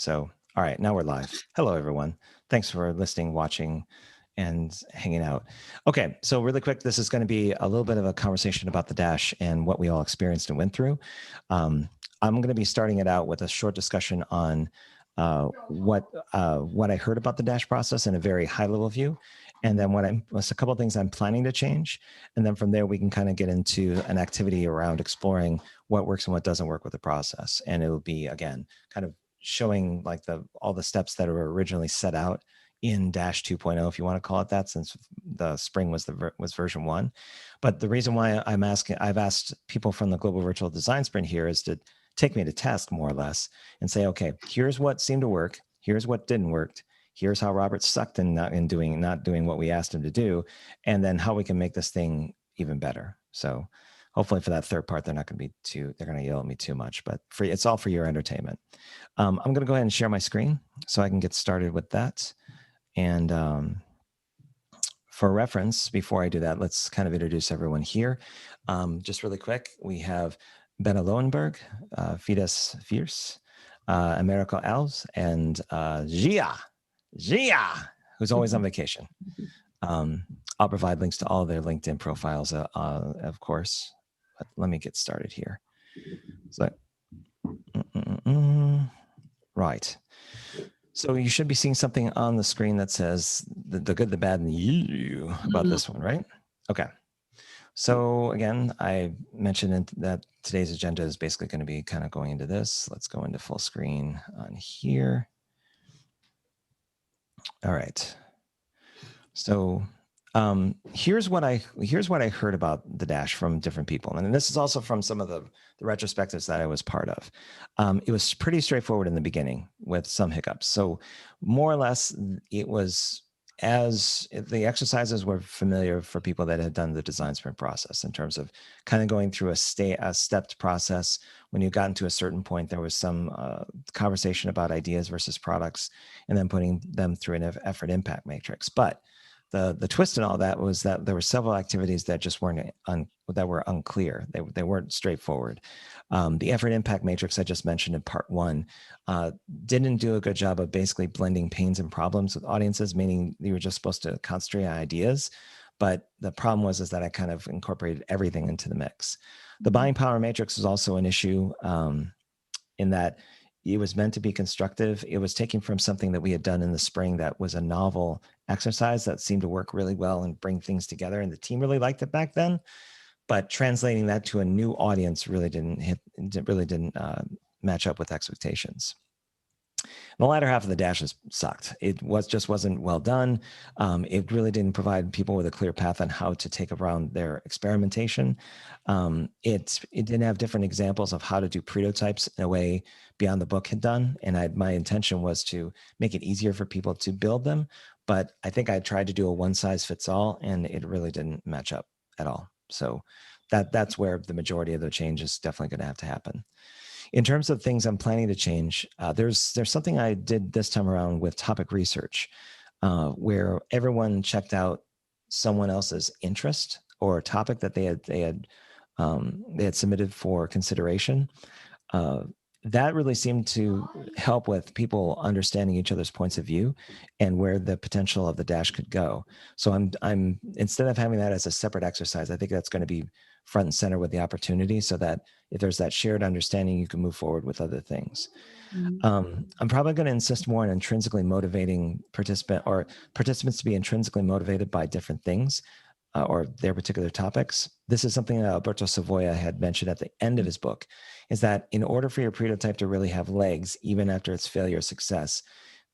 So, all right, now we're live. Hello, everyone. Thanks for listening, watching, and hanging out. Okay, so really quick, this is going to be a little bit of a conversation about the Dash and what we all experienced and went through. I'm going to be starting it out with a short discussion on what I heard about the Dash process in a very high-level view, and then what's a couple of things I'm planning to change, and then from there we can kind of get into an activity around exploring what works and what doesn't work with the process, and it will be again kind of showing like all the steps that were originally set out in Dash 2.0, if you want to call it that, since the spring was version 1. But the reason why I've asked people from the Global Virtual Design Sprint here is to take me to task more or less and say, okay, here's what seemed to work, here's what didn't work, here's how Robert sucked in not doing what we asked him to do, and then how we can make this thing even better. So hopefully for that third part, they're going to yell at me too much, but it's all for your entertainment. I'm going to go ahead and share my screen so I can get started with that. And for reference, before I do that, let's kind of introduce everyone here. Just really quick, we have Benna Lowenberg, Fides Fierce, Americo Alves, and Gia, who's always on vacation. I'll provide links to all their LinkedIn profiles, of course. But let me get started here. So, right. So you should be seeing something on the screen that says the good, the bad, and the you about this one, right? Okay. So again, I mentioned that today's agenda is basically going to be kind of going into this. Let's go into full screen on here. All right. So here's what I heard about the Dash from different people, and this is also from some of the retrospectives that I was part of. It was pretty straightforward in the beginning with some hiccups. So more or less, it was as the exercises were familiar for people that had done the design sprint process in terms of kind of going through a stepped process. When you got into a certain point, there was some conversation about ideas versus products, and then putting them through an effort impact matrix. But the twist in all that was that there were several activities that just weren't that were unclear. They weren't straightforward. The effort impact matrix I just mentioned in part 1 didn't do a good job of basically blending pains and problems with audiences, meaning you were just supposed to concentrate on ideas. But the problem was that I kind of incorporated everything into the mix. The buying power matrix is also an issue in that it was meant to be constructive. It was taken from something that we had done in the spring that was a novel exercise that seemed to work really well and bring things together. And the team really liked it back then. But translating that to a new audience really didn't match up with expectations. The latter half of the Dashes sucked. It wasn't well done. It really didn't provide people with a clear path on how to take around their experimentation. It didn't have different examples of how to do prototypes in a way beyond the book had done. And my intention was to make it easier for people to build them. But I think I tried to do a one size fits all, and it really didn't match up at all. So that's where the majority of the change is definitely going to have to happen. In terms of things I'm planning to change, there's something I did this time around with topic research, where everyone checked out someone else's interest or topic that they had submitted for consideration. That really seemed to help with people understanding each other's points of view and where the potential of the Dash could go. So I'm instead of having that as a separate exercise, I think that's going to be front and center with the opportunity, so that if there's that shared understanding, you can move forward with other things. I'm probably going to insist more on intrinsically motivating participants to be intrinsically motivated by different things or their particular topics. This is something that Alberto Savoia had mentioned at the end of his book, is that in order for your prototype to really have legs, even after its failure or success,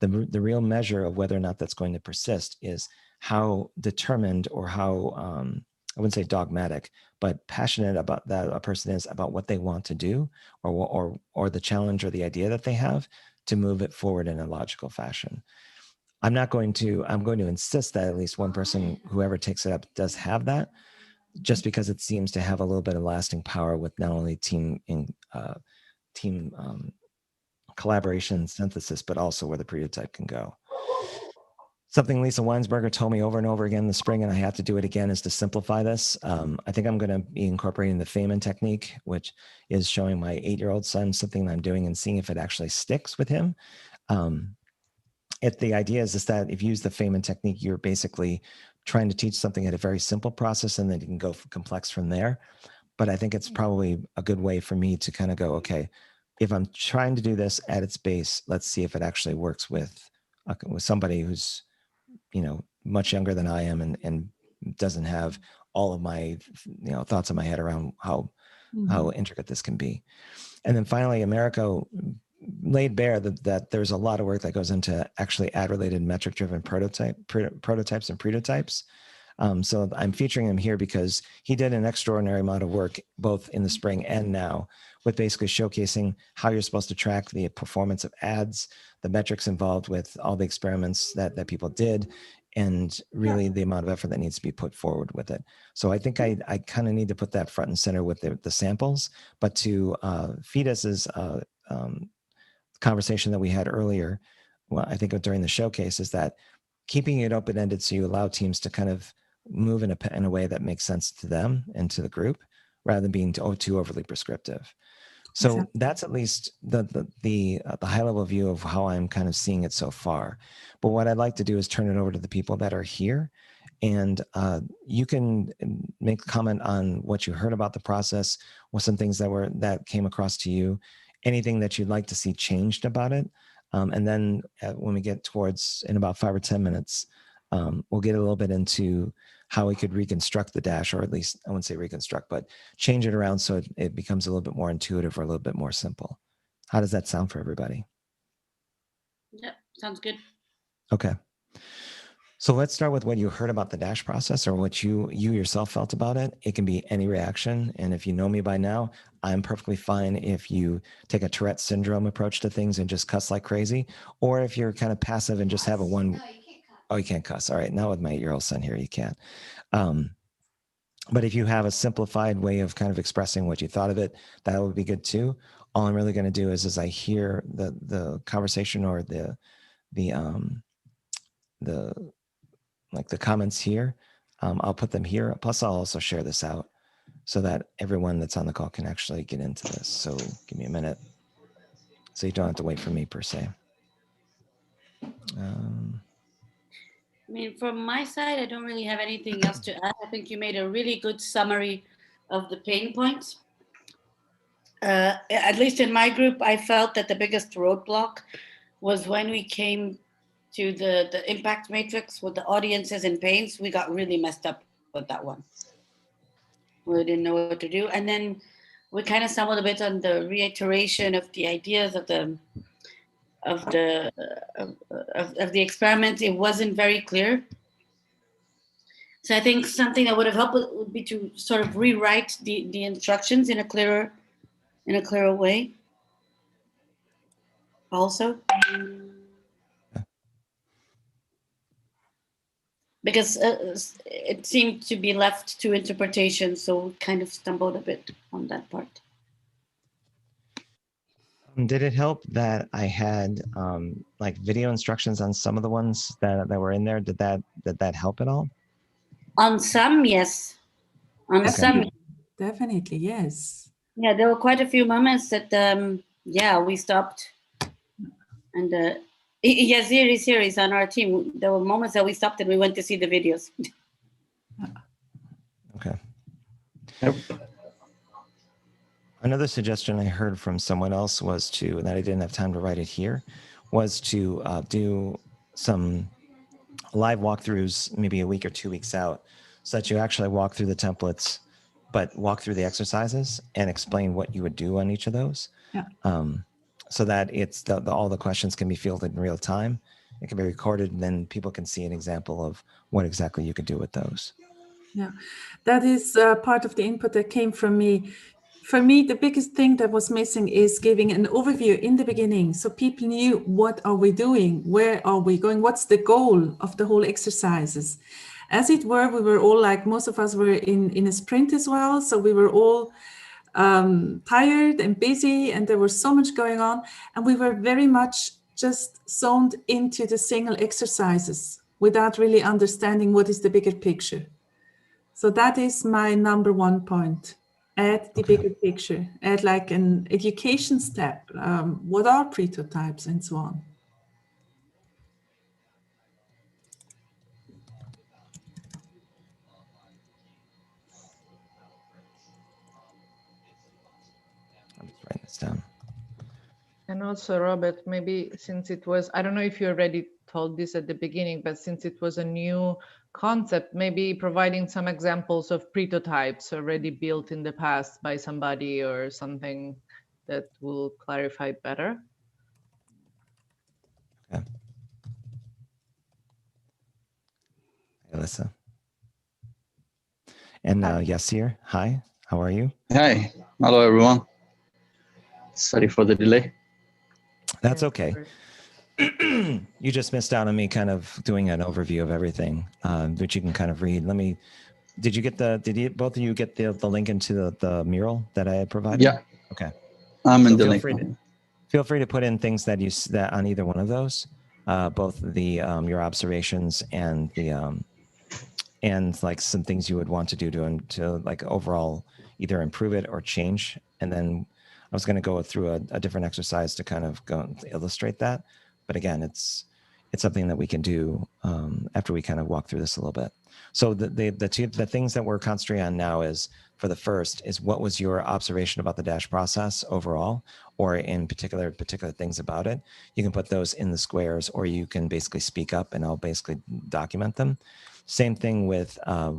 the real measure of whether or not that's going to persist is how determined or how, I wouldn't say dogmatic, but passionate about that a person is about what they want to do or the challenge or the idea that they have to move it forward in a logical fashion. I'm going to insist that at least one person, whoever takes it up, does have that, just because it seems to have a little bit of lasting power with not only team collaboration synthesis, but also where the prototype can go. Something Lisa Weinsberger told me over and over again this spring, and I have to do it again, is to simplify this. I think I'm going to be incorporating the Feynman technique, which is showing my 8-year-old son something that I'm doing and seeing if it actually sticks with him. The idea is that if you use the Feynman technique, you're basically trying to teach something at a very simple process, and then you can go complex from there. But I think it's probably a good way for me to kind of go, okay, if I'm trying to do this at its base, let's see if it actually works with somebody who's, much younger than I am and doesn't have all of my, thoughts in my head around how intricate this can be. And then finally, Americo laid bare that there's a lot of work that goes into actually ad-related metric-driven prototypes and pretotypes. So I'm featuring him here because he did an extraordinary amount of work both in the spring and now with basically showcasing how you're supposed to track the performance of ads, the metrics involved with all the experiments that people did, and really the amount of effort that needs to be put forward with it. So I think I kind of need to put that front and center with the samples, but to feed us as conversation that we had earlier, well, I think during the showcase, is that keeping it open-ended so you allow teams to kind of move in a way that makes sense to them and to the group, rather than being too overly prescriptive. So exactly. That's at least the high-level view of how I'm kind of seeing it so far. But what I'd like to do is turn it over to the people that are here, and you can make a comment on what you heard about the process, what some things that came across to you, anything that you'd like to see changed about it. And then when we get towards in about 5 or 10 minutes, we'll get a little bit into how we could reconstruct the Dash, or at least I wouldn't say reconstruct, but change it around so it becomes a little bit more intuitive or a little bit more simple. How does that sound for everybody? Yeah, sounds good. Okay. So let's start with what you heard about the Dash process, or what you yourself felt about it. It can be any reaction. And if you know me by now, I'm perfectly fine if you take a Tourette syndrome approach to things and just cuss like crazy, or if you're kind of passive and just have a one. No, you can't cuss. Oh, you can't cuss. All right. Now with my 8-year-old son here, you can't. But if you have a simplified way of kind of expressing what you thought of it, that would be good too. All I'm really going to do is I hear the conversation or the like the comments here, I'll put them here. Plus, I'll also share this out so that everyone that's on the call can actually get into this. So give me a minute, so you don't have to wait for me per se. I mean, from my side, I don't really have anything else to add. I think you made a really good summary of the pain points. At least in my group, I felt that the biggest roadblock was when we came to the impact matrix with the audiences and pains. We got really messed up with that one. We didn't know what to do. And then we kind of stumbled a bit on the reiteration of the ideas of the experiment. It wasn't very clear. So I think something that would have helped would be to sort of rewrite the instructions in a clearer way. Also, because it seemed to be left to interpretation, so we kind of stumbled a bit on that part. Did it help that I had like video instructions on some of the ones that were in there? Did that help at all? On some, yes. On some, definitely, yes. Yeah, there were quite a few moments that we stopped, and series on our team. There were moments that we stopped and we went to see the videos. Okay. Another suggestion I heard from someone else was that I didn't have time to write it here, was to do some live walkthroughs maybe a week or 2 weeks out, so that you actually walk through the templates, but walk through the exercises and explain what you would do on each of those. Yeah. So that it's all the questions can be fielded in real time. It can be recorded, and then people can see an example of what exactly you could do with those. Yeah, that is part of the input that came from me. For me, the biggest thing that was missing is giving an overview in the beginning, so people knew what are we doing, where are we going, what's the goal of the whole exercises. As it were, we were all like, most of us were in a sprint as well, so we were all tired and busy, and there was so much going on, and we were very much just zoned into the single exercises without really understanding what is the bigger picture. So that is my number one point. Add the bigger picture, add like an education step. What are prototypes and so on? down. And also, Robert, maybe since it was, I don't know if you already told this at the beginning, but since it was a new concept, maybe providing some examples of prototypes already built in the past by somebody or something that will clarify better. Okay. Alyssa. And Yasir, hi, how are you? Hi, hello everyone. Sorry for the delay. That's okay. You just missed out on me kind of doing an overview of everything, which you can kind of read. Did you both of you get the link into the mural that I had provided? Yeah. Okay. I'm in So the link. Feel free to put in things that on either one of those, both the your observations and the and like some things you would want to do to like overall either improve it or change. And then I was going to go through a different exercise to kind of go and illustrate that. But again, it's something that we can do after we kind of walk through this a little bit. So the things that we're concentrating on now is, for the first, is what was your observation about the Dash process overall, or in particular things about it. You can put those in the squares, or you can basically speak up and I'll basically document them. Same thing with, I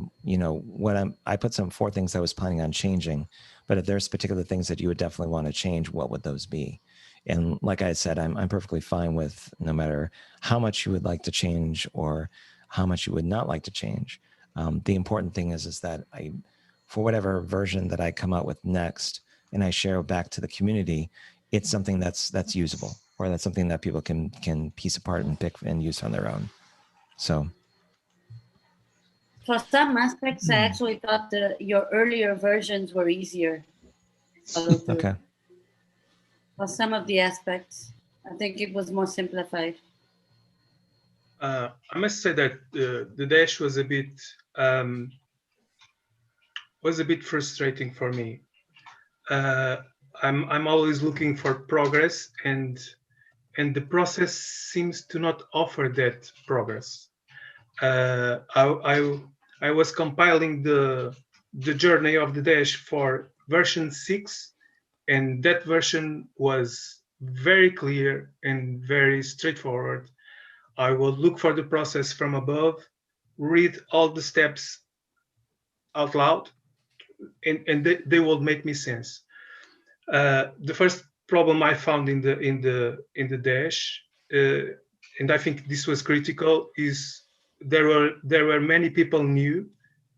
put 4 things I was planning on changing, but if there's particular things that you would definitely want to change, what would those be? And like I said, I'm perfectly fine with no matter how much you would like to change or how much you would not like to change. The important thing is that for whatever version that I come out with next and I share back to the community, it's something that's usable, or that's something that people can piece apart and pick and use on their own. So. For some aspects, I actually thought your earlier versions were easier to follow through. Okay. For some of the aspects, I think it was more simplified. I must say that the Dash was a bit frustrating for me. I'm always looking for progress, and the process seems to not offer that progress. I was compiling the journey of the Dash for version 6, and that version was very clear and very straightforward. I will look for the process from above, read all the steps out loud, and they will make me sense. The first problem I found in the Dash, and I think this was critical, is there were many people new,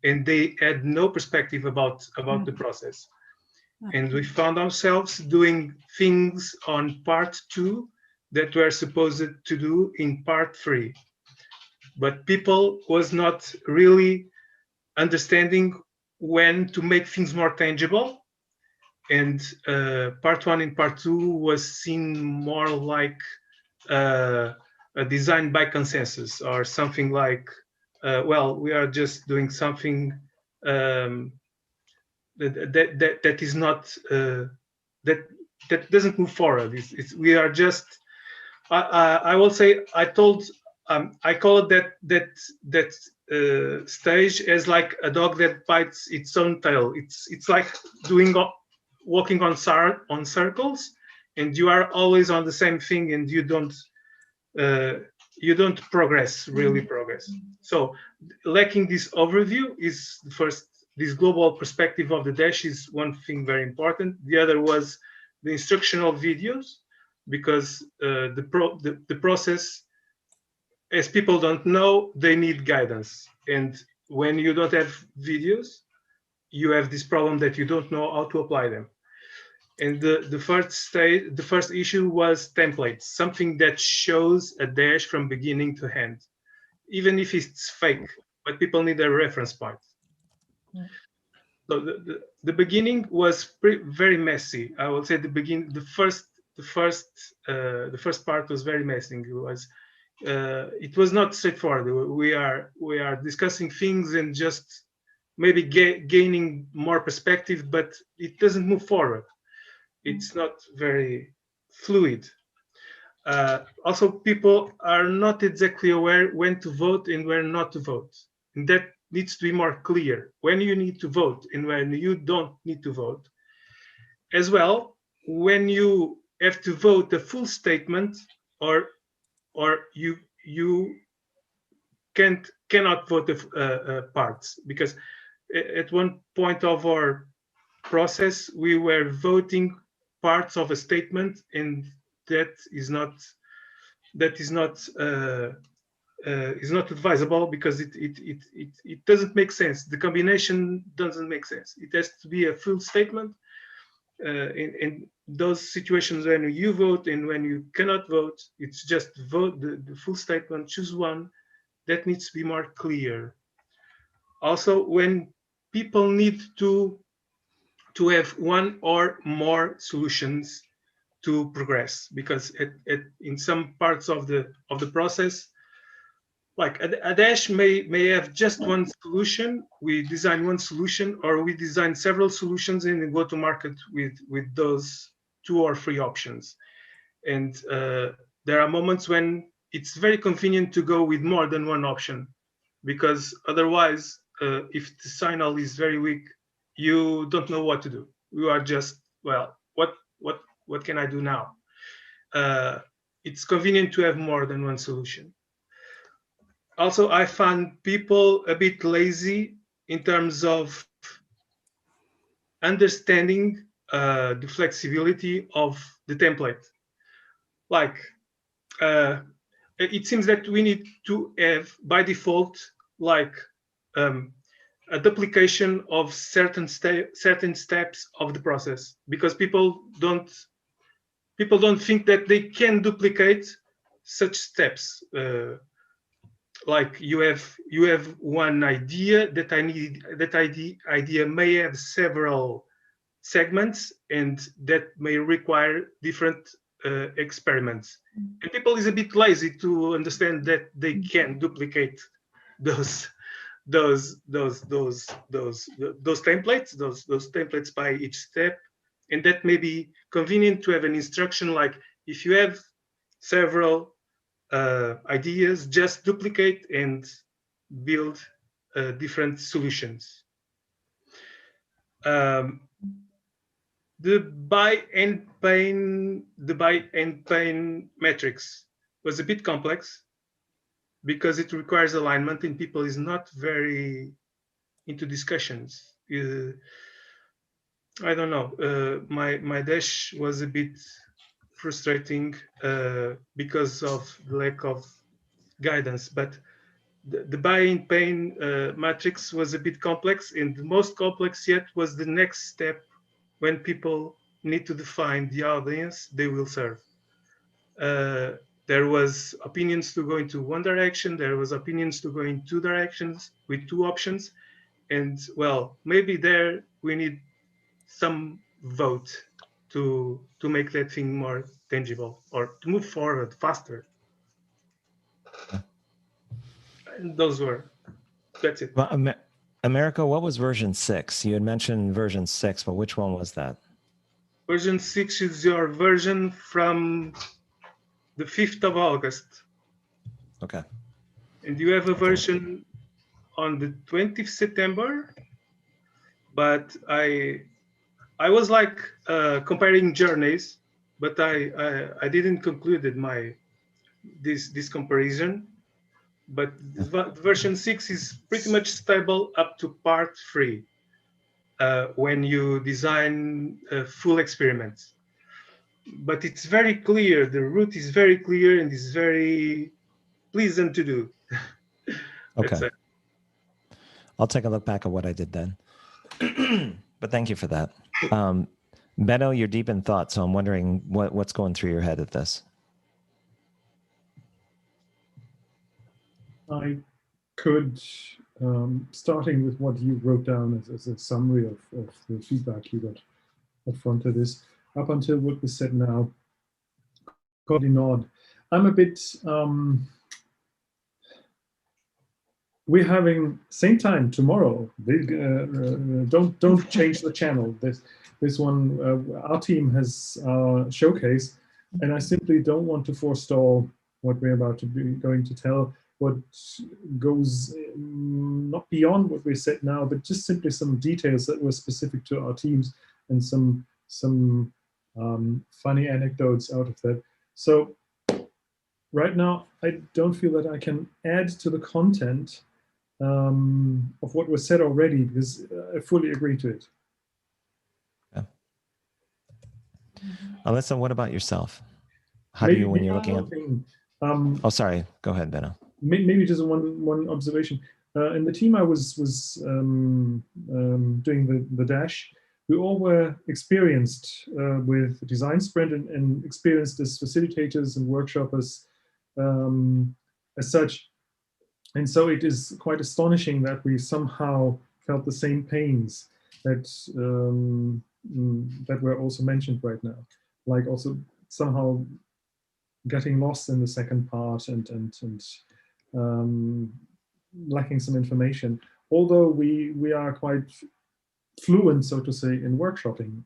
and they had no perspective about the process. And we found ourselves doing things on part 2 that were supposed to do in part 3. But people was not really understanding when to make things more tangible. And part 1 and part 2 was seen more like a design by consensus, or something like, we are just doing something that is not that doesn't move forward. We are just. I will say I call it that stage as like a dog that bites its own tail. It's like walking on circles, and you are always on the same thing, and you don't progress. So lacking this overview is the first. This global perspective of the Dash is one thing very important. The other was the instructional videos, because the process, as people don't know, they need guidance. And when you don't have videos, you have this problem that you don't know how to apply them. And the first issue was templates, something that shows a Dash from beginning to end, even if it's fake, but people need a reference point. Yeah. So the beginning was very messy. I would say the first part was very messy. It was not straightforward. We are discussing things and just maybe gaining more perspective, but it doesn't move forward. It's not very fluid. Also, people are not exactly aware when to vote and when not to vote. And that needs to be more clear, when you need to vote and when you don't need to vote. As well, when you have to vote a full statement, or you cannot vote the parts, because at one point of our process we were voting parts of a statement, and that is not advisable, because it doesn't make sense. The combination doesn't make sense. It has to be a full statement. In those situations when you vote and when you cannot vote, it's just vote the full statement, choose one. That needs to be more clear. Also, when people need to have one or more solutions to progress, because in some parts of the process, like a dash may have just one solution. We design one solution, or we design several solutions and go to market with those 2 or 3 options. And there are moments when it's very convenient to go with more than one option, because otherwise, if the signal is very weak, you don't know what to do. You are just, well, what can I do now? It's convenient to have more than one solution. Also, I find people a bit lazy in terms of understanding the flexibility of the template. Like, it seems that we need to have by default, like, a duplication of certain steps of the process, because people don't think that they can duplicate such steps. Like, you have one idea, that idea may have several segments, and that may require different experiments. And people is a bit lazy to understand that they can duplicate those templates by each step. And that may be convenient to have an instruction, like, if you have several ideas, just duplicate and build different solutions. The buy and pain matrix was a bit complex, because it requires alignment, and people is not very into discussions. I don't know. My dash was a bit frustrating because of the lack of guidance, but the buy and pain matrix was a bit complex, and the most complex yet was the next step, when people need to define the audience they will serve. There was opinions to go into one direction, there was opinions to go in 2 directions with 2 options, and, well, maybe there we need some vote to make that thing more tangible, or to move forward faster. And that's it. Well, America, what was version 6? You had mentioned version 6, but which one was that? Version 6 is your version from the 5th of August. Okay. And you have a version on the 20th September. But I was like comparing journeys, but I didn't conclude this comparison. But version 6 is pretty much stable up to part 3 when you design full experiments. But it's very clear, the route is very clear, and is very pleasant to do. Okay. I'll take a look back at what I did then. But thank you for that. Benno, you're deep in thought, so I'm wondering what's going through your head at this. I could, starting with what you wrote down as a summary of the feedback you got up front of this, up until what was said now, got a nod. I'm a bit, we're having same time tomorrow. Don't change the channel. This one, our team has showcase, and I simply don't want to forestall what we're about to be going to tell. What goes not beyond what we said now, but just simply some details that were specific to our teams, and some funny anecdotes out of that. So right now, I don't feel that I can add to the content of what was said already, because I fully agree to it. Yeah. Alyssa, what about yourself? How do you, when you're looking at... thing, oh, sorry. Go ahead, Benno. Maybe just one observation. In the team I was doing the Dash, we all were experienced with design sprint and experienced as facilitators and workshoppers as such. And so it is quite astonishing that we somehow felt the same pains that that were also mentioned right now, like also somehow getting lost in the second part and lacking some information. Although we are quite fluent, so to say, in workshopping.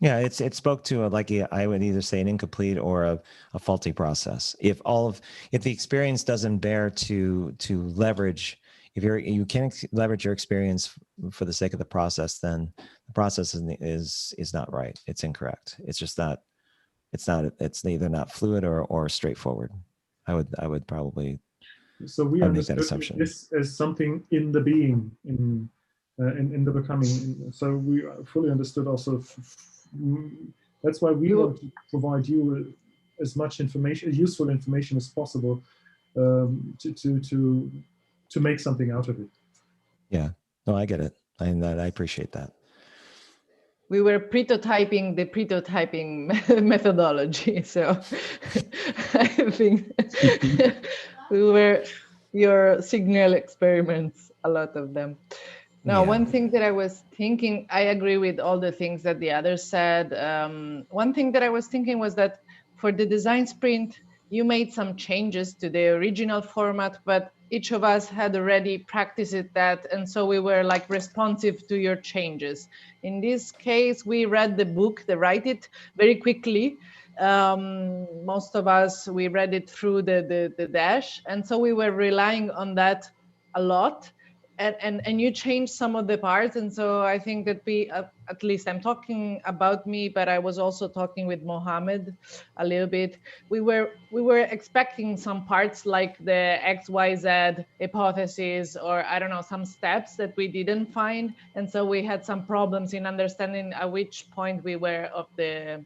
Yeah, it spoke to I would either say an incomplete or a faulty process. If the experience doesn't bear to leverage, if you can't leverage your experience for the sake of the process, then the process is not right. It's incorrect. It's just not. It's either not fluid or straightforward. I would probably. So we understood this as something in the being, in the becoming. So we fully understood also. That's why we want to provide you as much information, useful information as possible, to make something out of it. Yeah, no, I get it, and I appreciate that. We were prototyping the prototyping methodology, so I think we were your signal experiments, a lot of them. Now, one thing that I was thinking, I agree with all the things that the others said. One thing that I was thinking was that for the design sprint, you made some changes to the original format, but each of us had already practiced that. And so we were like responsive to your changes. In this case, we read the book, they write it very quickly. Most of us, we read it through the Dash. And so we were relying on that a lot. And you changed some of the parts, and so I think that at least I'm talking about me, but I was also talking with Mohammed a little bit. We were expecting some parts like the XYZ hypothesis, or I don't know, some steps that we didn't find, and so we had some problems in understanding at which point we were of the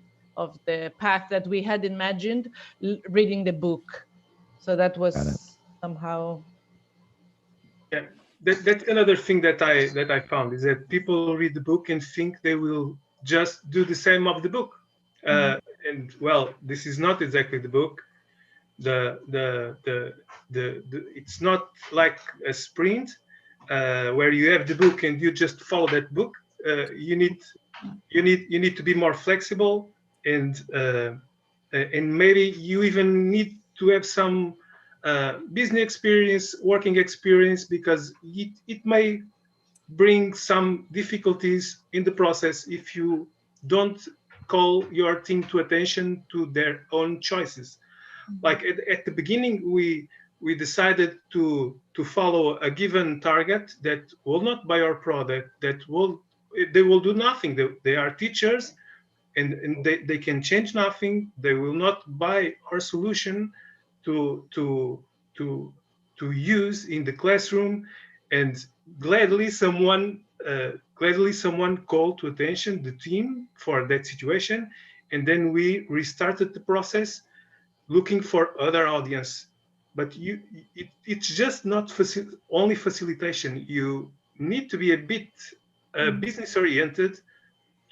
path that we had imagined reading the book. So that was somehow. Yeah. That's another thing that I found, is that people read the book and think they will just do the same of the book, and well, this is not exactly the book. It's not like a sprint where you have the book and you just follow that book. You need to be more flexible, and maybe you even need to have some business experience, working experience, because it may bring some difficulties in the process if you don't call your team to attention to their own choices. Like at the beginning, we decided to follow a given target that will not buy our product, they will do nothing. They are teachers, and they can change nothing. They will not buy our solution to use in the classroom, and gladly someone called to attention the team for that situation, and then we restarted the process looking for other audience. But it's just not only facilitation. You need to be a bit business oriented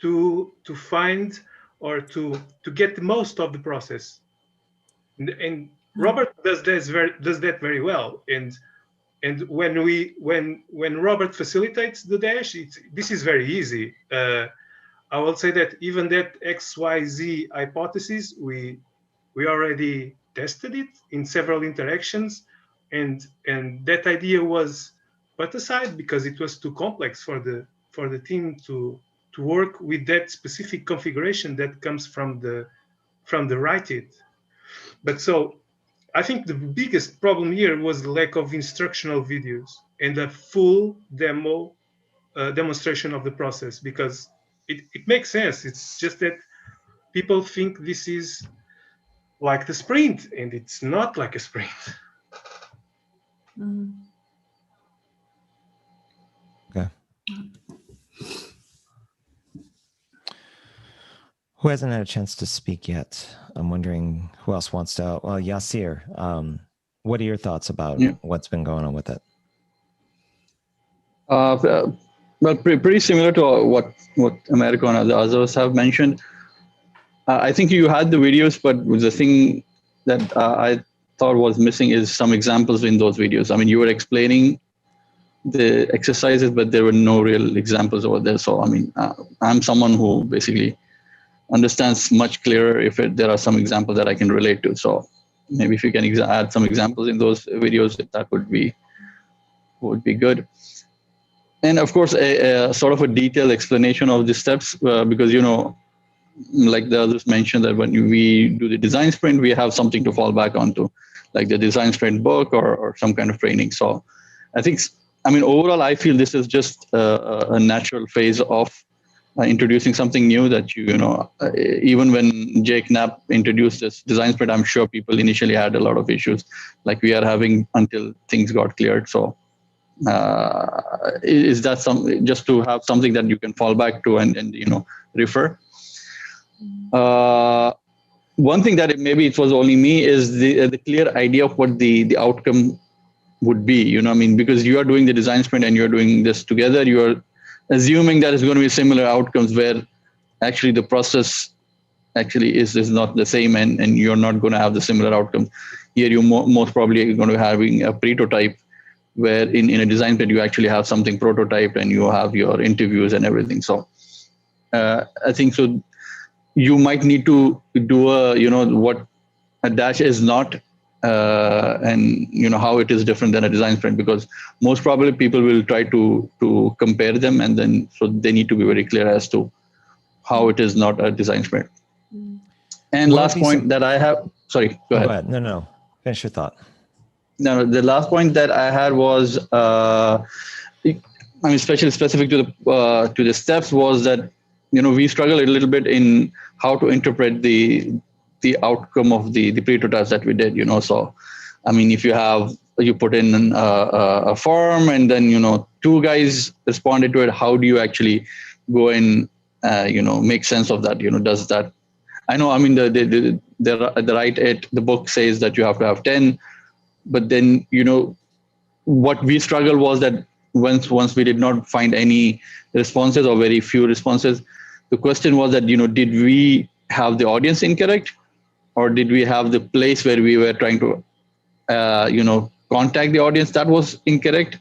to find or to get the most of the process. And Robert does that very well. And when Robert facilitates the Dash, this is very easy. I will say that even that XYZ hypothesis, we already tested it in several interactions, and that idea was put aside because it was too complex for the team to work with that specific configuration that comes from the write it. But so I think the biggest problem here was the lack of instructional videos and a full demonstration of the process, because it makes sense. It's just that people think this is like the sprint, and it's not like a sprint. Mm. Okay. Who hasn't had a chance to speak yet? I'm wondering who else wants to. Well, Yasir, what are your thoughts about what's been going on with it? Well, pretty similar to what Americo and the others have mentioned. I think you had the videos, but the thing that I thought was missing is some examples in those videos. I mean, you were explaining the exercises, but there were no real examples over there. So, I mean, I'm someone who basically understands much clearer if there are some examples that I can relate to. So maybe if you can add some examples in those videos, that would be good. And of course, a sort of a detailed explanation of the steps, because, like the others mentioned, that when we do the design sprint, we have something to fall back onto, like the design sprint book or some kind of training. So overall, I feel this is just a natural phase of introducing something new that, even when Jake Knapp introduced this design sprint, I'm sure people initially had a lot of issues like we are having until things got cleared. So is that just to have something that you can fall back to and refer? One thing that maybe it was only me is the clear idea of what the outcome would be, because you are doing the design sprint and you're doing this together, you're assuming that it's going to be similar outcomes where actually the process actually is not the same and you're not going to have the similar outcomes. Here you most probably are going to be having a prototype where in a design sprint you actually have something prototyped and you have your interviews and everything. So I think so. You might need to do what a dash is not, and how it is different than a design sprint, because most probably people will try to compare them, and then so they need to be very clear as to how it is not a design sprint. And last point that I have, sorry, go ahead. No, finish your thought. No, the last point that I had was, especially specific to the steps, was that we struggle a little bit in how to interpret the outcome of the prototypes that we did. So if you put in a form and then two guys responded to it, how do you actually go and make sense of that? Does that? I know. The book says that you have to have 10. But then, what we struggled was that once we did not find any responses or very few responses, the question was that, did we have the audience incorrect, or did we have the place where we were trying to, contact the audience that was incorrect?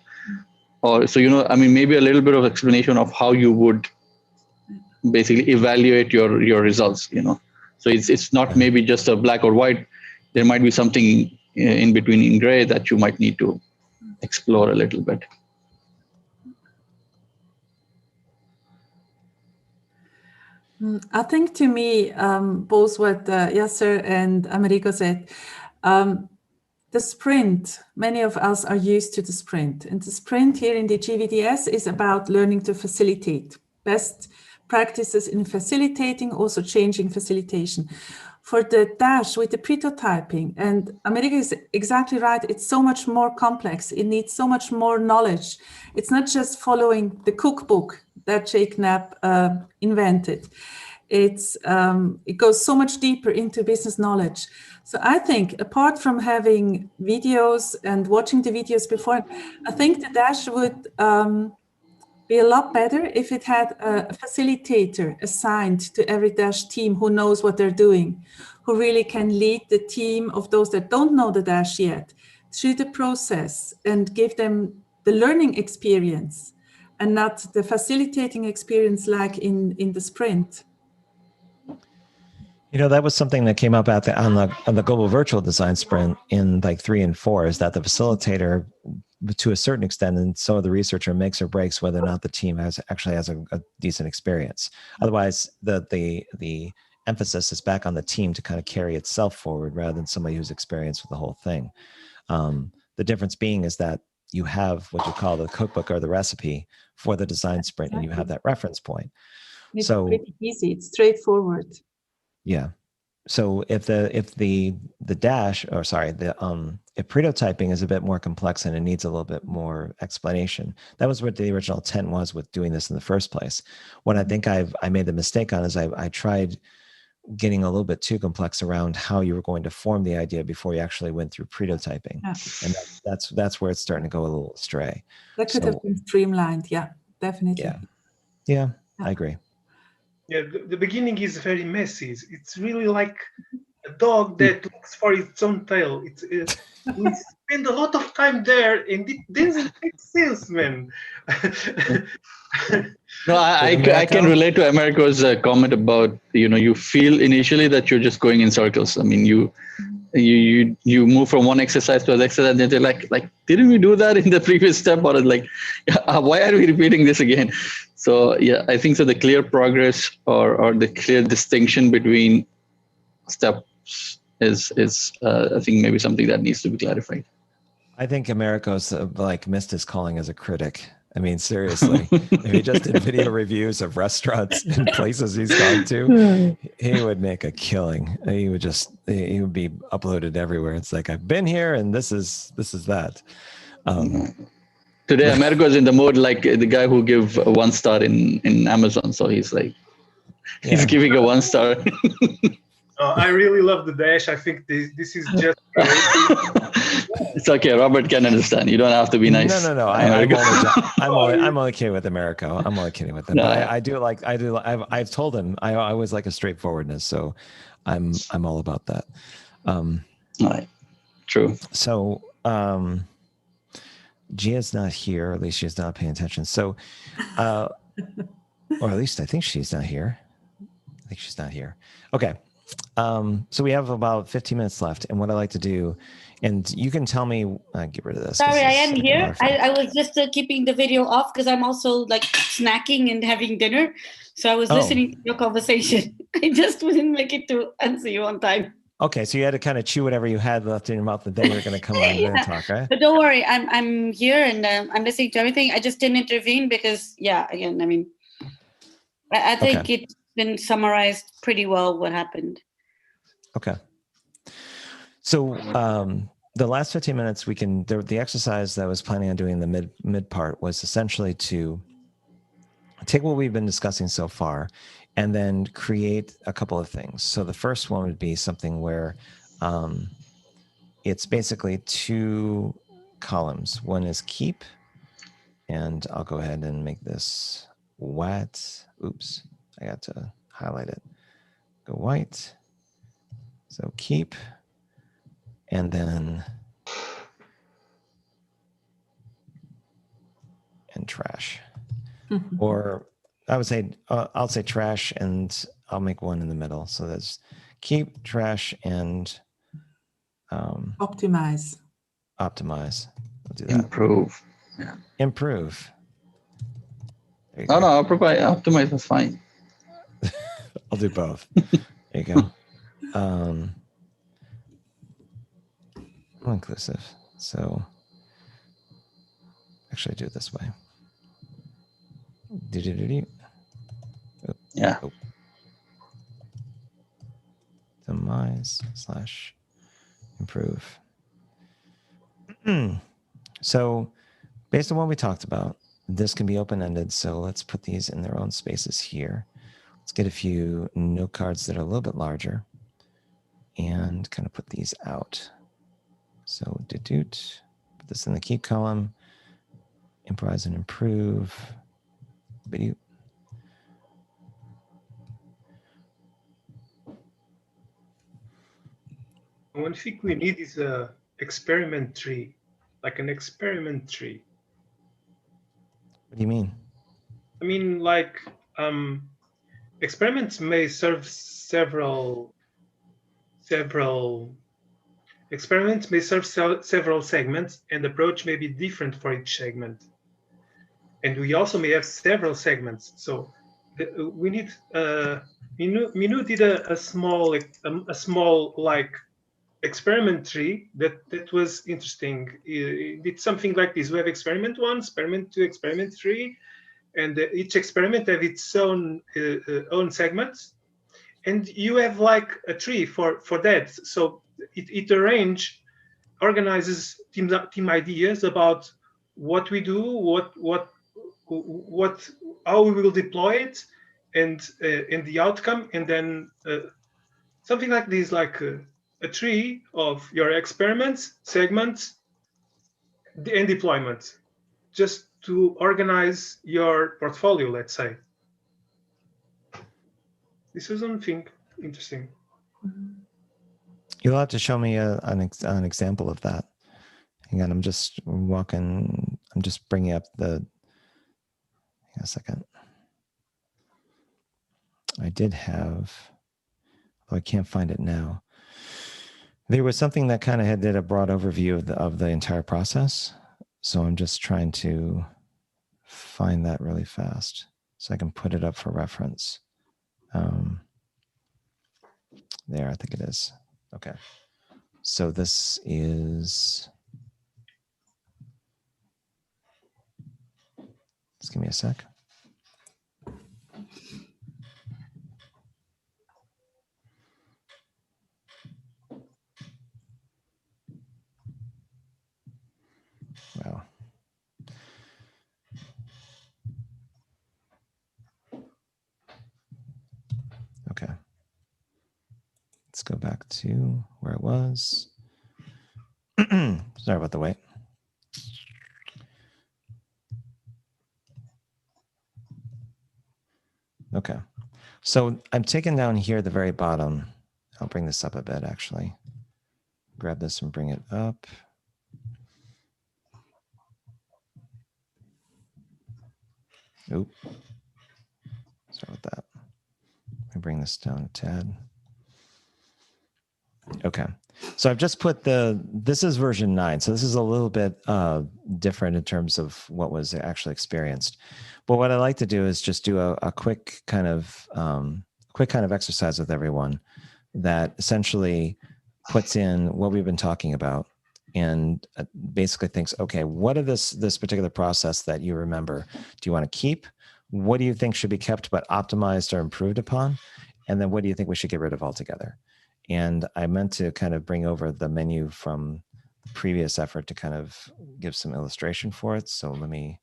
Or so, maybe a little bit of explanation of how you would basically evaluate your results, So it's not maybe just a black or white. There might be something in between in gray that you might need to explore a little bit. I think to me, both what Yasser and Americo said, the sprint, many of us are used to the sprint. And the sprint here in the GVDS is about learning to facilitate. Best practices in facilitating, also changing facilitation. For the Dash with the prototyping, and America is exactly right, it's so much more complex. It needs so much more knowledge. It's not just following the cookbook that Jake Knapp invented. It goes so much deeper into business knowledge. So I think apart from having videos and watching the videos before, I think the Dash would be a lot better if it had a facilitator assigned to every Dash team who knows what they're doing, who really can lead the team of those that don't know the Dash yet through the process and give them the learning experience and not the facilitating experience like in the sprint. That was something that came up on the global virtual design sprint in like 3 and 4, is that the facilitator, to a certain extent, and some of the researcher, makes or breaks whether or not the team actually has a decent experience. Otherwise, the emphasis is back on the team to kind of carry itself forward rather than somebody who's experienced with the whole thing. The difference being is that you have what you call the cookbook or the recipe for the design sprint, and you have that reference point. It's So pretty easy. It's straightforward. yeah. So if the dash, or sorry, if prototyping is a bit more complex and it needs a little bit more explanation, that was what the original intent was with doing this in the first place. What I think I made the mistake on is I tried getting a little bit too complex around how you were going to form the idea before you actually went through prototyping, and that's where it's starting to go a little astray. That could have been streamlined. Yeah, definitely. Yeah, I agree. Yeah, the beginning is very messy. It's really like a dog that looks for its own tail. We spend a lot of time there, and it doesn't make sense, man. No, I can relate to Americo's comment about, you feel initially that you're just going in circles. I mean, you move from one exercise to the exercise, and they're like, didn't we do that in the previous step? Or like, why are we repeating this again? So yeah, I think so. The clear progress or the clear distinction between steps is I think maybe something that needs to be clarified. I think Americo's missed his calling as a critic. I mean, seriously, if he just did video reviews of restaurants and places he's gone to, he would make a killing. He would be uploaded everywhere. It's like, I've been here and this is that. Today, Americo's in the mode like the guy who give 1 star in Amazon. So he's like, he's giving a 1 star. I really love the Dash. I think this is just great. It's okay. Robert can understand. You don't have to be nice. No. I'm only kidding with Americo. I'm only kidding with him. No. But I've told him I always like a straightforwardness. So I'm all about that. All right. True. So Gia's not here, or at least she's not paying attention. So or at least I think she's not here. Okay. So we have about 15 minutes left, and what I like to do, and you can tell me, get rid of this. Sorry, I am here. I was just keeping the video off because I'm also like snacking and having dinner. So I was listening to your conversation. I just didn't make it to answer you on time. Okay, so you had to kind of chew whatever you had left in your mouth, and then you're going to come on and talk, right? But don't worry, I'm here and I'm listening to everything. I just didn't intervene because, again, I mean, I think it's been summarized pretty well what happened. Okay. So the last 15 minutes, the exercise that I was planning on doing in the mid part was essentially to take what we've been discussing so far and then create a couple of things. So the first one would be something where it's basically 2 columns. One is keep, and I'll go ahead and make this white. Oops, I got to highlight it. Go white. So keep, and then trash. Or I would say I'll say trash, and I'll make one in the middle. So there's keep, trash, and optimize. We'll do that. Improve. Yeah. Improve. No, I'll provide optimize. That's fine. I'll do both. There you go. All inclusive. So actually, I do it this way. Yeah. Optimize / improve. So based on what we talked about, this can be open-ended. So let's put these in their own spaces here. Let's get a few note cards that are a little bit larger and kind of put these out. So put this in the keep column, improvise and improve. Video. One thing we need is a experiment tree, like an experiment tree. What do you mean? I mean, like experiments may serve several segments, and the approach may be different for each segment. And we also may have several segments. So we need Minu did a small like experiment tree that was interesting. It did something like this. We have experiment 1, experiment 2, experiment 3, and each experiment have its own segments, and you have like a tree for that. So it organizes team ideas about what we do, how we will deploy it, and the outcome, and then something like this, like a tree of your experiments, segments, and deployment, just to organize your portfolio, let's say. This is something interesting. You'll have to show me an example of that. Hang on, I'm just bringing up the, hang on a second. I did have, oh, I can't find it now. There was something that kind of did a broad overview of the entire process. So I'm just trying to find that really fast so I can put it up for reference. There, I think it is. Okay. So this is, just give me a sec. Wow. Okay. Let's go back to where it was. Sorry about the wait. Okay. So I'm taking down here at the very bottom. I'll bring this up a bit, actually. Grab this and bring it up. Oop. Sorry about that. Let me bring this down a tad. Okay. So I've just put this is version 9. So this is a little bit different in terms of what was actually experienced. But what I like to do is just do a quick kind of exercise with everyone that essentially puts in what we've been talking about and basically thinks, okay, what are this particular process that you remember? Do you want to keep? What do you think should be kept but optimized or improved upon? And then what do you think we should get rid of altogether? And I meant to kind of bring over the menu from the previous effort to kind of give some illustration for it. So let me,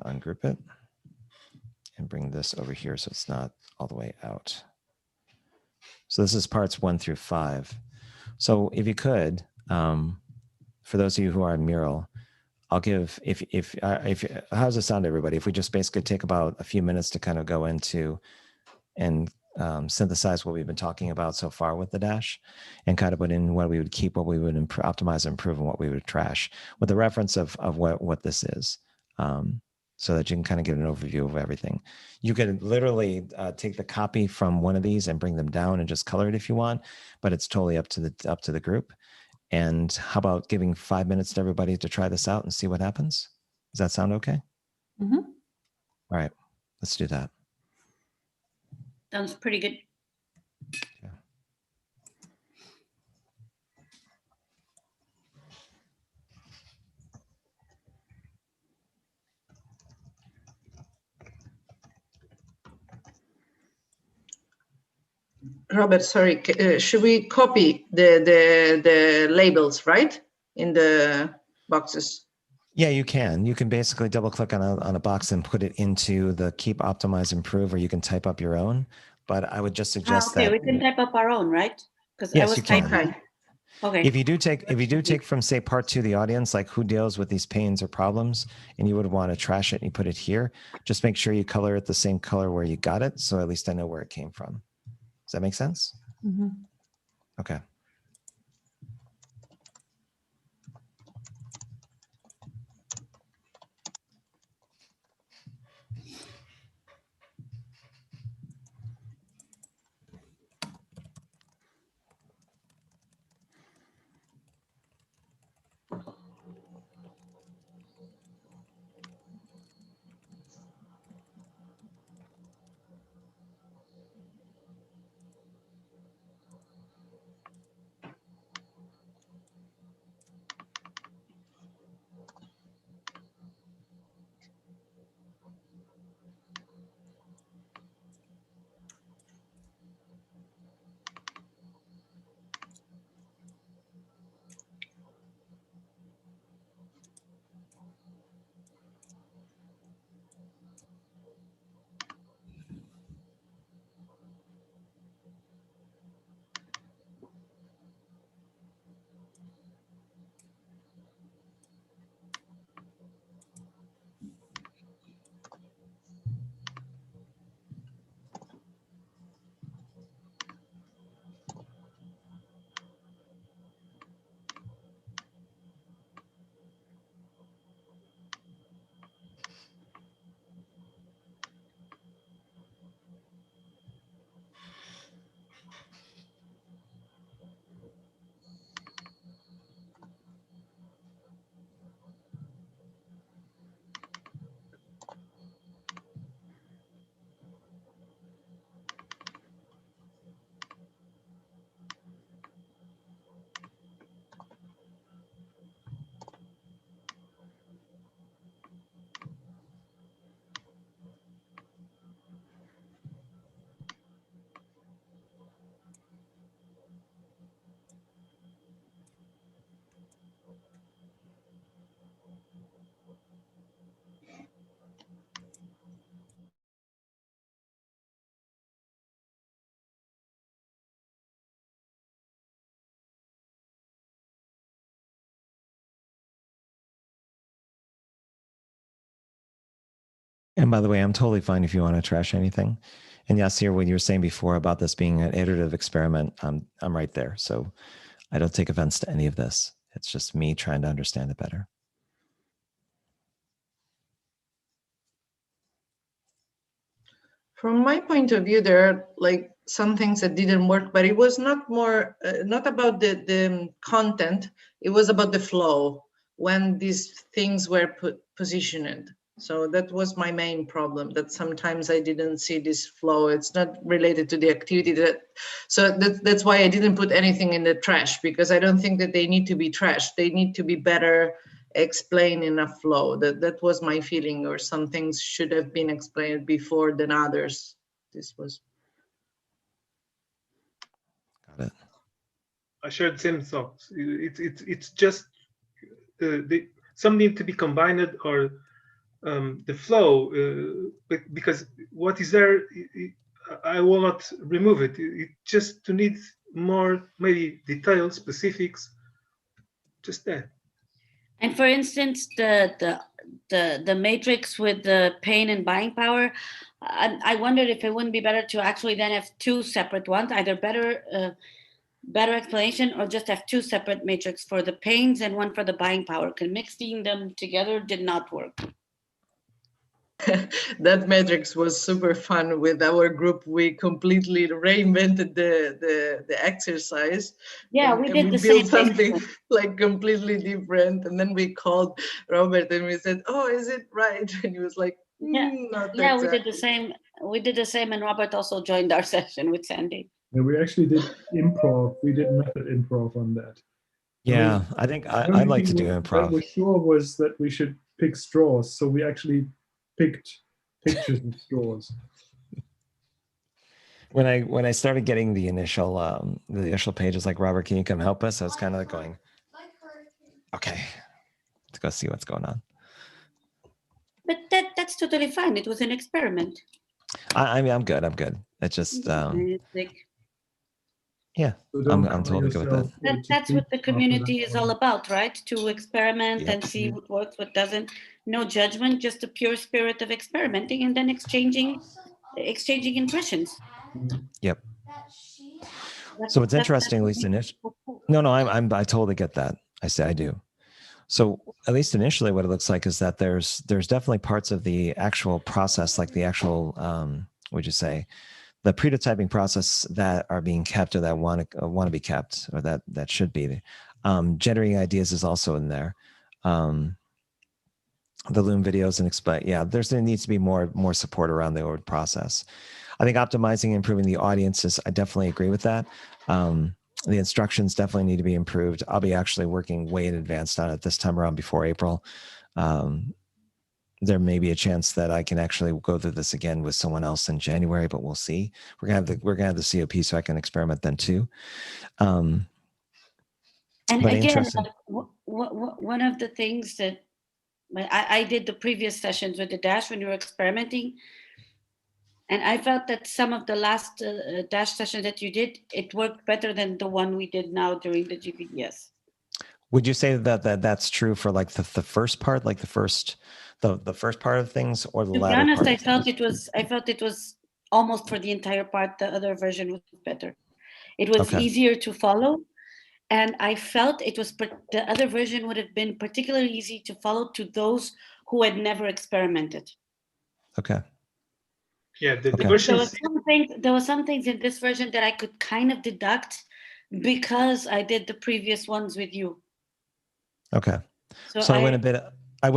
ungroup it and bring this over here so it's not all the way out. So this is parts 1 through 5. So if you could, for those of you who are in Mural, I'll give, how does it sound to everybody? If we just basically take about a few minutes to kind of go into and synthesize what we've been talking about so far with the Dash and kind of put in what we would keep, what we would optimize and improve, and what we would trash with the reference of what this is, so that you can kind of get an overview of everything. You could literally take the copy from one of these and bring them down and just color it if you want, but it's totally up to the group. And how about giving 5 minutes to everybody to try this out and see what happens? Does that sound okay? Mm-hmm. All right, let's do that. Sounds pretty good. Yeah. Robert, sorry, should we copy the labels, right, in the boxes? Yeah, you can. You can basically double click on a box and put it into the keep, optimize, improve, or you can type up your own. But I would just suggest Okay, that we can type up our own, right? Because yes, I was you can. typing. Okay. If you do take from say part 2 the audience, like who deals with these pains or problems, and you would want to trash it and you put it here, just make sure you color it the same color where you got it, so at least I know where it came from. Does that make sense? Mm-hmm. Okay. And by the way, I'm totally fine if you want to trash anything. And Yasir, when you were saying before about this being an iterative experiment, I'm right there. So I don't take offense to any of this. It's just me trying to understand it better. From my point of view, there are like some things that didn't work, but it was not more not about the content. It was about the flow when these things were positioned. So that was my main problem, that sometimes I didn't see this flow. It's not related to the activity that's why I didn't put anything in the trash, because I don't think that they need to be trashed. They need to be better explained in a flow. That was my feeling, or some things should have been explained before than others. This was. Got it. I share the same thoughts. It's just some need to be combined, or the flow, because what is there, I will not remove it. It just to need more, maybe details, specifics, just that. And for instance, the matrix with the pain and buying power, I wondered if it wouldn't be better to actually then have two separate ones, either better explanation, or just have two separate matrix for the pains and one for the buying power. Because mixing them together did not work. That matrix was super fun. With our group, we completely reinvented the exercise. Yeah, and we did we the built same something thing. like completely different. And then we called Robert and we said, "Oh, is it right?" And he was like, "Not Yeah, exactly." we did the same. We did the same, and Robert also joined our session with Sandy. Yeah, we actually did improv. We did method improv on that. Yeah, I think The I'd only like to thing do that improv. was sure was that we should pick straws, so we actually picked pictures of straws. When I started getting the initial pages, like, Robert, can you come help us? I was kind of like going, okay, let's go see what's going on. But that's totally fine. It was an experiment. I mean, I'm good. It's just yeah, So I'm totally good with that. That's what the community is all about, right? To experiment Yep. and see what works, what doesn't. No judgment, just a pure spirit of experimenting, and then exchanging impressions. Yep. So it's interesting, at least initially. No, I totally get that. I do. So at least initially, what it looks like is that there's definitely parts of the actual process, like the actual, would you say, the prototyping process, that are being kept, or that want to be kept, or that should be. Generating ideas is also in there. The Loom videos and there needs to be more support around the overall process. I think optimizing and improving the audiences, I definitely agree with that. The instructions definitely need to be improved. I'll be actually working way in advance on it this time around before April. There may be a chance that I can actually go through this again with someone else in January, but we'll see. We're gonna have the COP, so I can experiment then too. And again, one of the things that I did the previous sessions with the Dash when we were experimenting, and I felt that some of the last Dash sessions that you did, it worked better than the one we did now during the GVDS. Would you say that's true for like the first part, like the first part of things, or the latter? To be honest, part I felt it was almost for the entire part. The other version was better. It was easier to follow, and I felt the other version would have been particularly easy to follow to those who had never experimented. Okay. Yeah, the version. There were some things in this version that I could kind of deduct because I did the previous ones with you. Okay. So I went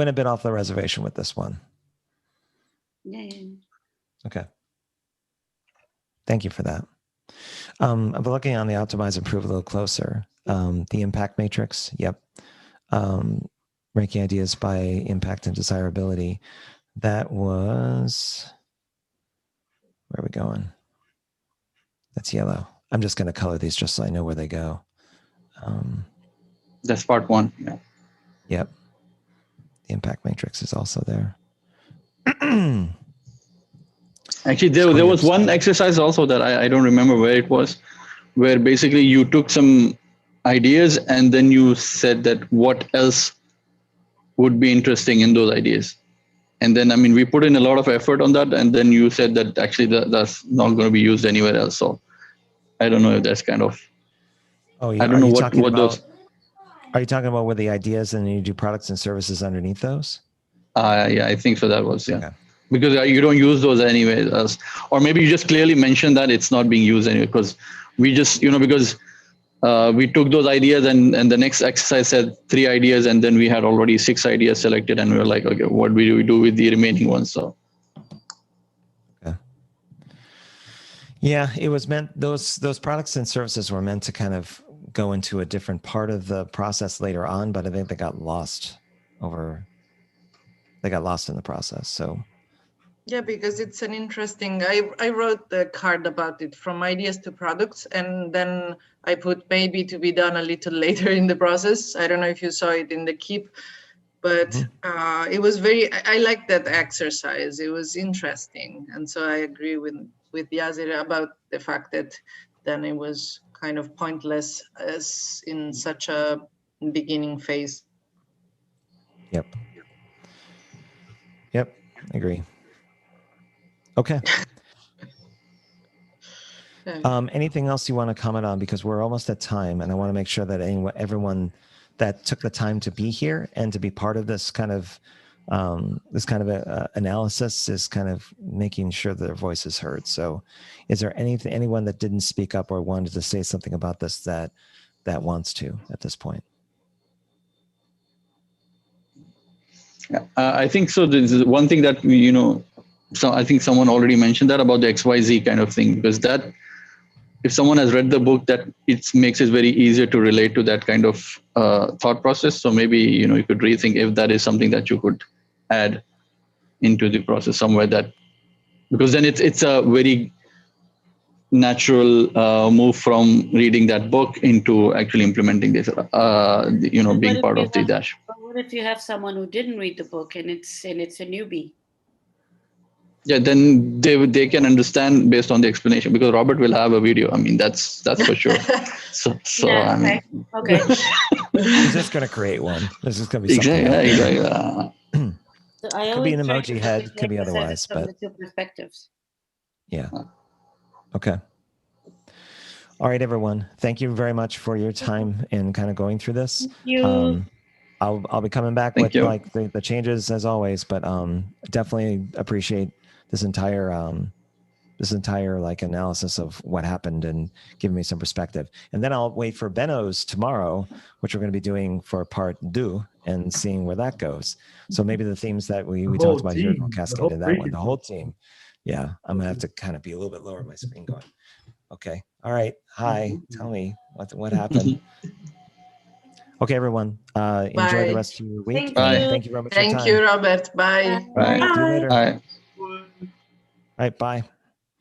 a bit off the reservation with this one. Yeah. Okay. Thank you for that. I'm looking on the optimize improve a little closer. The impact matrix. Yep. Ranking ideas by impact and desirability. That was, where are we going? That's yellow. I'm just going to color these just so I know where they go. That's part one. Yeah. Yep. The impact matrix is also there. Actually, there was one exercise also that I don't remember where it was, where basically you took some ideas and then you said that what else would be interesting in those ideas. And then, I mean, we put in a lot of effort on that. And then you said that actually that's not going to be used anywhere else. So I don't know if that's kind of, Oh, I don't know what those. Are you talking about where the ideas and you do products and services underneath those? Yeah, I think so. That was, yeah. Okay. Because you don't use those anyway. Or maybe you just clearly mentioned that it's not being used anyway, because we just, because we took those ideas and the next exercise said 3 ideas, and then we had already 6 ideas selected, and we were like, okay, what do we do with the remaining ones? So. Okay. Yeah, it was meant, those products and services were meant to kind of go into a different part of the process later on, but I think they got lost in the process. So. Yeah, because it's an interesting, I wrote the card about it, from ideas to products, and then I put maybe to be done a little later in the process. I don't know if you saw it in the keep, but it was I like that exercise. It was interesting. And so I agree with Yazir about the fact that then it was kind of pointless as in such a beginning phase. Yep, I agree. Okay. Anything else you want to comment on? Because we're almost at time, and I want to make sure that everyone that took the time to be here and to be part of this kind of analysis is kind of making sure that their voice is heard. So, is there anyone that didn't speak up or wanted to say something about this that wants to at this point? I think so. This is one thing that so I think someone already mentioned that about the XYZ kind of thing, because that, if someone has read the book, that it makes it very easier to relate to that kind of thought process. So maybe you could rethink if that is something that you could add into the process somewhere, that because then it's a very natural move from reading that book into actually implementing this, being part of the Dash. But what if you have someone who didn't read the book and it's a newbie? Yeah, then they can understand based on the explanation, because Robert will have a video. I mean, that's for sure. So yeah, I mean, okay. He's just going to create one. This is going to be something. Exactly. So I could be an emoji head, could be otherwise, from but the 2 perspectives. Yeah. Okay. All right, everyone. Thank you very much for your time in kind of going through this. Thank you. I'll be coming back with like the changes as always, but definitely appreciate this entire like analysis of what happened and giving me some perspective. And then I'll wait for Benno's tomorrow, which we're going to be doing for part 2 and seeing where that goes. So maybe the themes that we talked about here will cascade in that one. The whole team. Yeah, I'm gonna have to kind of be a little bit lower on my screen going. Okay. All right. Hi. Tell me what happened. Okay, everyone. Enjoy the rest of your week. Thank you very much for your time. Thank you, Robert. Bye. Bye. See you later. Bye. All right. Bye.